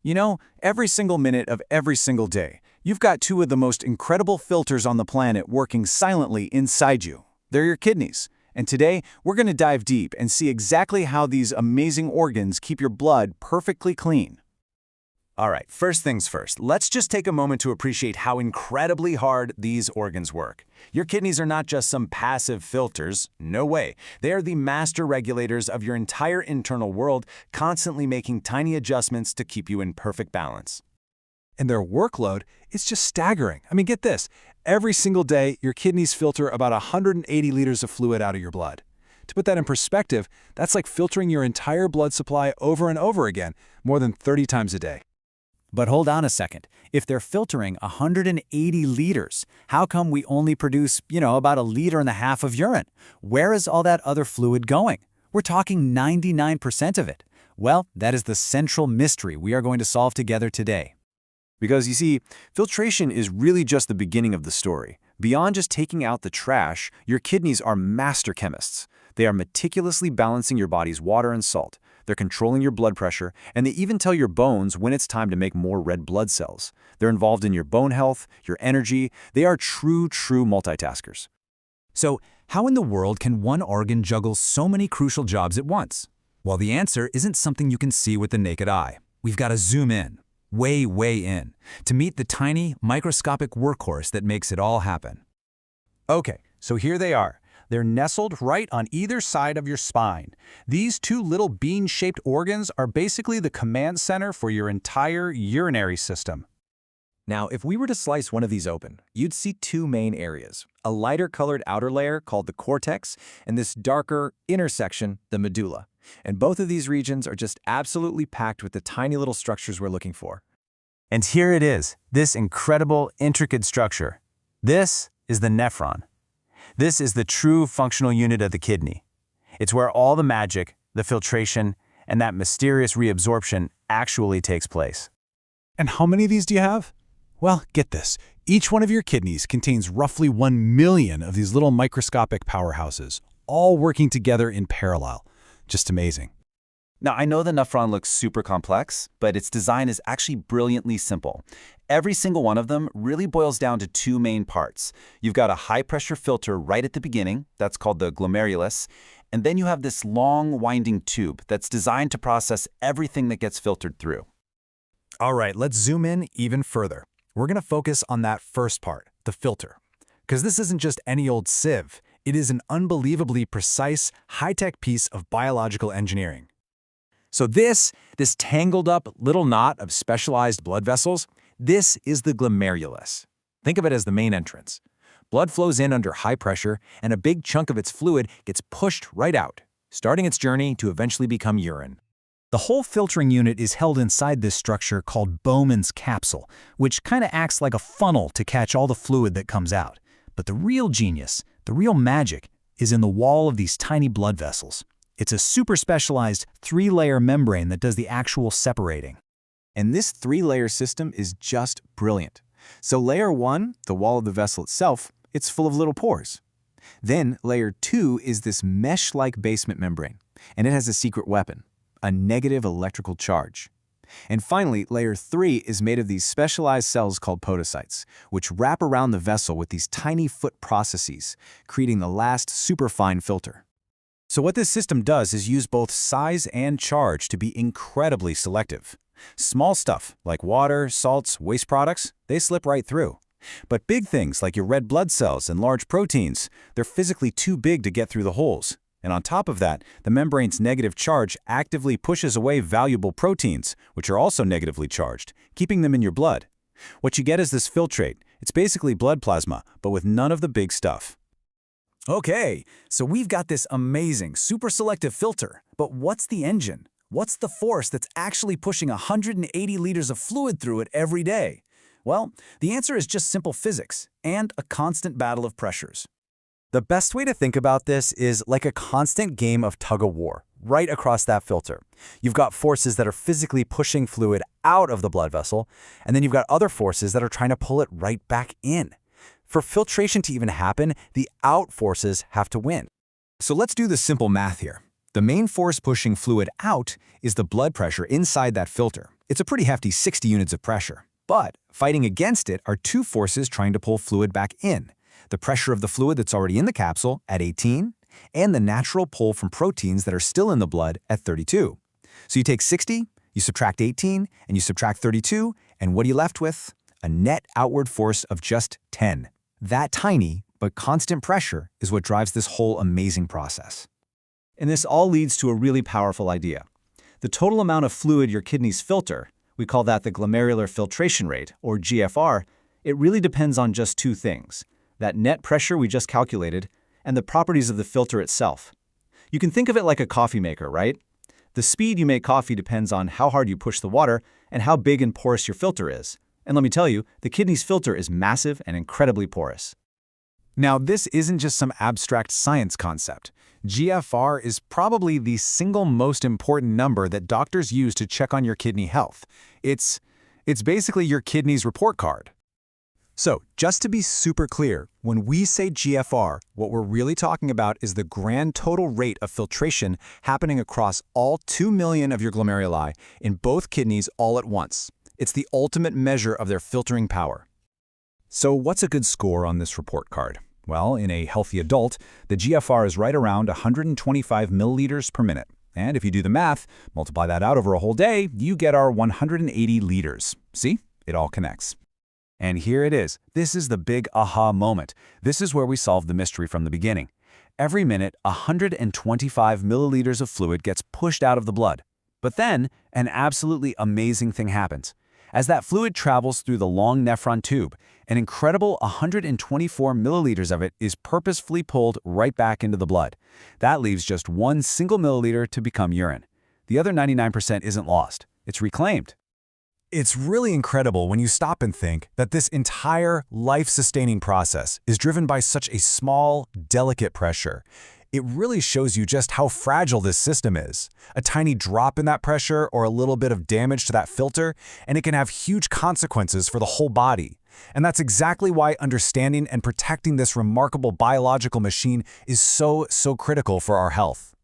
You know, every single minute of every single day, you've got two of the most incredible filters on the planet working silently inside you. They're your kidneys. And today, we're going to dive deep and see exactly how these amazing organs keep your blood perfectly clean. All right, first things first, let's just take a moment to appreciate how incredibly hard these organs work. Your kidneys are not just some passive filters, no way. They are the master regulators of your entire internal world, constantly making tiny adjustments to keep you in perfect balance. And their workload is just staggering. I mean, get this. Every single day, your kidneys filter about 180 liters of fluid out of your blood. To put that in perspective, that's like filtering your entire blood supply over and over again, more than 30 times a day. But hold on a second. If they're filtering 180 liters, how come we only produce, about 1.5 liters of urine? Where is all that other fluid going? We're talking 99% of it. Well, that is the central mystery we are going to solve together today. Because you see, filtration is really just the beginning of the story. Beyond just taking out the trash, your kidneys are master chemists. They are meticulously balancing your body's water and salt. They're controlling your blood pressure, and they even tell your bones when it's time to make more red blood cells. They're involved in your bone health, your energy. They are true multitaskers. So, how in the world can one organ juggle so many crucial jobs at once? Well, the answer isn't something you can see with the naked eye. We've got to zoom in, way in, to meet the tiny, microscopic workhorse that makes it all happen. Okay, so here they are. They're nestled right on either side of your spine. These two little bean-shaped organs are basically the command center for your entire urinary system. Now, if we were to slice one of these open, you'd see two main areas, a lighter-colored outer layer called the cortex, and this darker inner section, the medulla. And both of these regions are just absolutely packed with the tiny little structures we're looking for. And here it is, this incredible, intricate structure. This is the nephron. This is the true functional unit of the kidney. It's where all the magic, the filtration, and that mysterious reabsorption actually takes place. And how many of these do you have? Well, get this. Each one of your kidneys contains roughly 1 million of these little microscopic powerhouses, all working together in parallel. Just amazing. Now, I know the nephron looks super complex, but its design is actually brilliantly simple. Every single one of them really boils down to two main parts. You've got a high-pressure filter right at the beginning, that's called the glomerulus, and then you have this long, winding tube that's designed to process everything that gets filtered through. All right, let's zoom in even further. We're going to focus on that first part, the filter. Because this isn't just any old sieve. It is an unbelievably precise, high-tech piece of biological engineering. So this tangled up little knot of specialized blood vessels, this is the glomerulus. Think of it as the main entrance. Blood flows in under high pressure, and a big chunk of its fluid gets pushed right out, starting its journey to eventually become urine. The whole filtering unit is held inside this structure called Bowman's capsule, which kind of acts like a funnel to catch all the fluid that comes out. But the real genius, the real magic, is in the wall of these tiny blood vessels. It's a super specialized 3-layer membrane that does the actual separating. And this 3-layer system is just brilliant. So layer 1, the wall of the vessel itself, it's full of little pores. Then layer 2 is this mesh-like basement membrane, and it has a secret weapon, a negative electrical charge. And finally, layer 3 is made of these specialized cells called podocytes, which wrap around the vessel with these tiny foot processes, creating the last superfine filter. So what this system does is use both size and charge to be incredibly selective. Small stuff like water, salts, waste products, they slip right through. But big things like your red blood cells and large proteins, they're physically too big to get through the holes. And on top of that, the membrane's negative charge actively pushes away valuable proteins, which are also negatively charged, keeping them in your blood. What you get is this filtrate. It's basically blood plasma, but with none of the big stuff. Okay, so we've got this amazing, super selective filter, but what's the engine? What's the force that's actually pushing 180 liters of fluid through it every day? Well, the answer is just simple physics and a constant battle of pressures. The best way to think about this is like a constant game of tug-of-war right across that filter. You've got forces that are physically pushing fluid out of the blood vessel, and then you've got other forces that are trying to pull it right back in. For filtration to even happen, the out forces have to win. So let's do the simple math here. The main force pushing fluid out is the blood pressure inside that filter, It's a pretty hefty 60 units of pressure. But fighting against it are two forces trying to pull fluid back in: the pressure of the fluid that's already in the capsule at 18, and the natural pull from proteins that are still in the blood at 32. So you take 60, you subtract 18, and you subtract 32, and what are you left with? A net outward force of just 10. That tiny but constant pressure is what drives this whole amazing process. And this all leads to a really powerful idea. The total amount of fluid your kidneys filter, we call that the glomerular filtration rate, or GFR, it really depends on just two things: that net pressure we just calculated and the properties of the filter itself. You can think of it like a coffee maker, right? The speed you make coffee depends on how hard you push the water and how big and porous your filter is. And let me tell you, the kidney's filter is massive and incredibly porous. Now, this isn't just some abstract science concept. GFR is probably the single most important number that doctors use to check on your kidney health. It's basically your kidney's report card. So, just to be super clear, when we say GFR, what we're really talking about is the grand total rate of filtration happening across all 2 million of your glomeruli in both kidneys all at once. It's the ultimate measure of their filtering power. So what's a good score on this report card? Well, in a healthy adult, the GFR is right around 125 milliliters per minute. And if you do the math, multiply that out over a whole day, you get our 180 liters. See? It all connects. And here it is. This is the big aha moment. This is where we solve the mystery from the beginning. Every minute, 125 milliliters of fluid gets pushed out of the blood. But then, an absolutely amazing thing happens. As that fluid travels through the long nephron tube, an incredible 124 milliliters of it is purposefully pulled right back into the blood. That leaves just 1 single milliliter to become urine. The other 99% isn't lost. It's reclaimed. It's really incredible when you stop and think that this entire life-sustaining process is driven by such a small, delicate pressure. It really shows you just how fragile this system is. A tiny drop in that pressure or a little bit of damage to that filter, and it can have huge consequences for the whole body. And that's exactly why understanding and protecting this remarkable biological machine is so critical for our health.